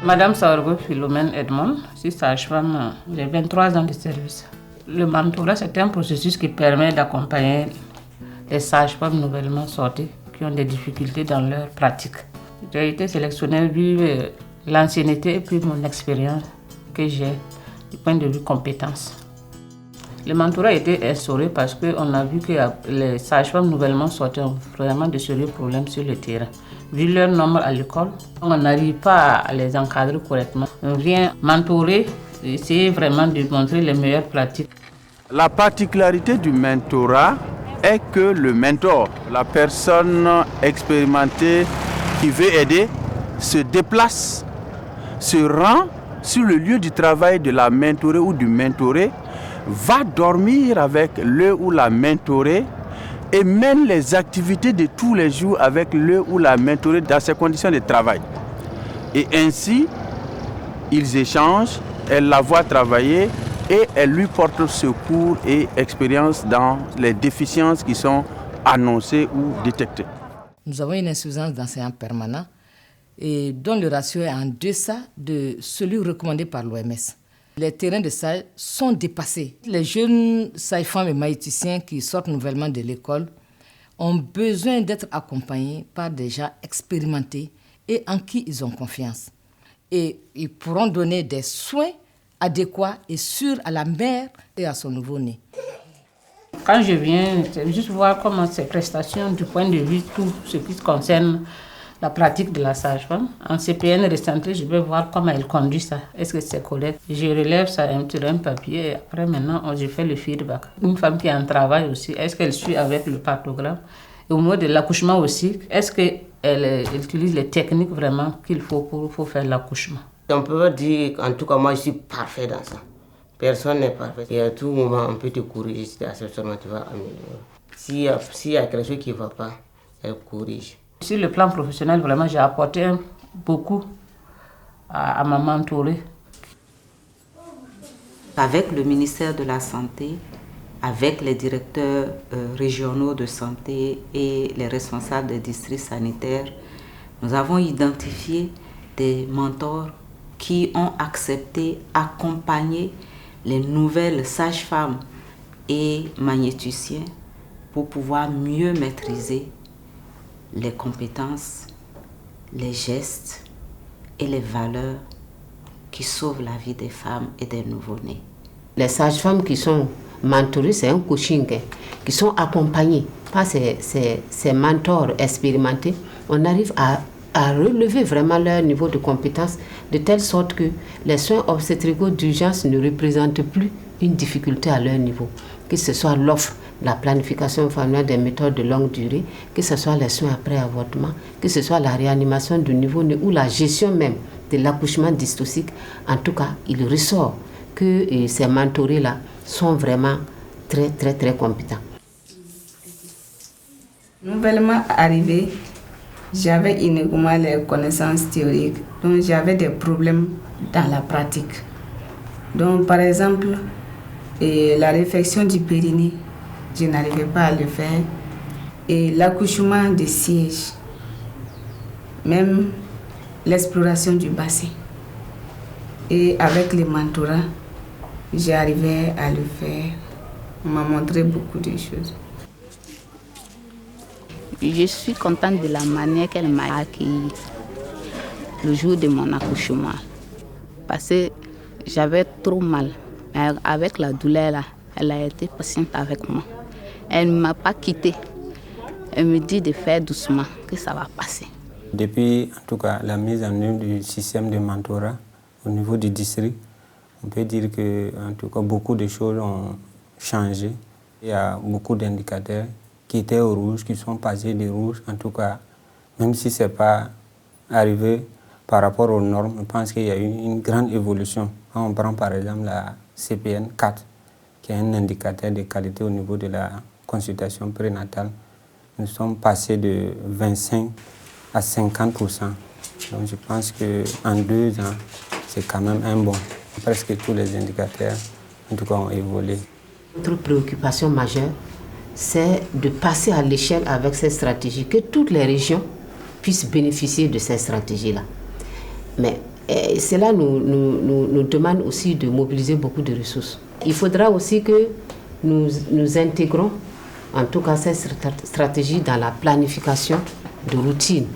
Madame Saorgo Philomène Edmond, je suis sage-femme, j'ai 23 ans de service. Le mentorat, c'est un processus qui permet d'accompagner les sages-femmes nouvellement sorties qui ont des difficultés dans leur pratique. J'ai été sélectionnée vu l'ancienneté et puis mon expérience que j'ai du point de vue compétences. Le mentorat a été instauré parce qu'on a vu que les sages-femmes nouvellement sorties ont vraiment de sérieux problèmes sur le terrain. Vu leur nombre à l'école, on n'arrive pas à les encadrer correctement. On vient mentorer, essayer vraiment de montrer les meilleures pratiques. La particularité du mentorat est que le mentor, la personne expérimentée qui veut aider, se déplace, se rend sur le lieu du travail de la mentorée ou du mentoré, va dormir avec le ou la mentorée et mène les activités de tous les jours avec le ou la mentorée dans ses conditions de travail. Et ainsi, ils échangent, elle la voit travailler et elle lui porte secours et expérience dans les déficiences qui sont annoncées ou détectées. Nous avons une insuffisance d'enseignants permanents et dont le ratio est en deçà de celui recommandé par l'OMS. Les terrains de stage sont dépassés. Les jeunes sages-femmes et maïticiens qui sortent nouvellement de l'école ont besoin d'être accompagnés par des gens expérimentés et en qui ils ont confiance. Et ils pourront donner des soins adéquats et sûrs à la mère et à son nouveau-né. Quand je viens, c'est juste voir comment ces prestations du point de vue tout ce qui concerne la pratique de la sage-femme. En CPN recentré, je vais voir comment elle conduit ça. Est-ce que c'est correct? Je relève ça sur un papier et après maintenant, je fais le feedback. Une femme qui est en travail aussi, est-ce qu'elle suit avec le partogramme? Et au moment de l'accouchement aussi, est-ce qu'elle utilise les techniques vraiment qu'il faut pour faire l'accouchement? On peut dire, en tout cas, moi je suis parfait dans ça. Personne n'est parfait. Et à tout moment, on peut te corriger si tu vas améliorer. S'il y a quelque chose qui ne va pas, elle corrige. Sur le plan professionnel, vraiment, j'ai apporté beaucoup à ma mentorée. Avec le ministère de la Santé, avec les directeurs régionaux de santé et les responsables des districts sanitaires, nous avons identifié des mentors qui ont accepté d'accompagner les nouvelles sages-femmes et magnéticiens pour pouvoir mieux maîtriser les compétences, les gestes et les valeurs qui sauvent la vie des femmes et des nouveau-nés. Les sages-femmes qui sont mentorées, c'est un coaching, qui sont accompagnées par ces mentors expérimentés. On arrive à relever vraiment leur niveau de compétence de telle sorte que les soins obstétricaux d'urgence ne représentent plus une difficulté à leur niveau, que ce soit l'offre, la planification familiale des méthodes de longue durée, que ce soit les soins après avortement, que ce soit la réanimation du nouveau-né ou la gestion même de l'accouchement dystocique. En tout cas, il ressort que ces mentorés-là sont vraiment très, très, très compétents. Nouvellement arrivée, j'avais uniquement les connaissances théoriques, donc j'avais des problèmes dans la pratique. Donc, par exemple, la réfection du périnée, je n'arrivais pas à le faire. Et l'accouchement des sièges, même l'exploration du bassin. Et avec les mentorats, j'arrivais à le faire. On m'a montré beaucoup de choses. Je suis contente de la manière qu'elle m'a accueillie le jour de mon accouchement. Parce que j'avais trop mal. Mais avec la douleur, là, elle a été patiente avec moi. Elle ne m'a pas quittée. Elle me dit de faire doucement, que ça va passer. Depuis, en tout cas, la mise en œuvre du système de mentorat au niveau du district, on peut dire que, en tout cas, beaucoup de choses ont changé. Il y a beaucoup d'indicateurs qui étaient au rouge, qui sont passés de rouge. En tout cas, même si ce n'est pas arrivé par rapport aux normes, je pense qu'il y a eu une grande évolution. Quand on prend par exemple la CPN 4, qui est un indicateur de qualité au niveau de la consultation prénatale, nous sommes passés de 25 à 50%. Donc je pense qu'en 2 ans, c'est quand même un bon. Presque tous les indicateurs, en tout cas, ont évolué. Notre préoccupation majeure, c'est de passer à l'échelle avec ces stratégies, que toutes les régions puissent bénéficier de ces stratégies-là. Mais Et cela nous demande aussi de mobiliser beaucoup de ressources. Il faudra aussi que nous intégrons, en tout cas cette stratégie, dans la planification de routine.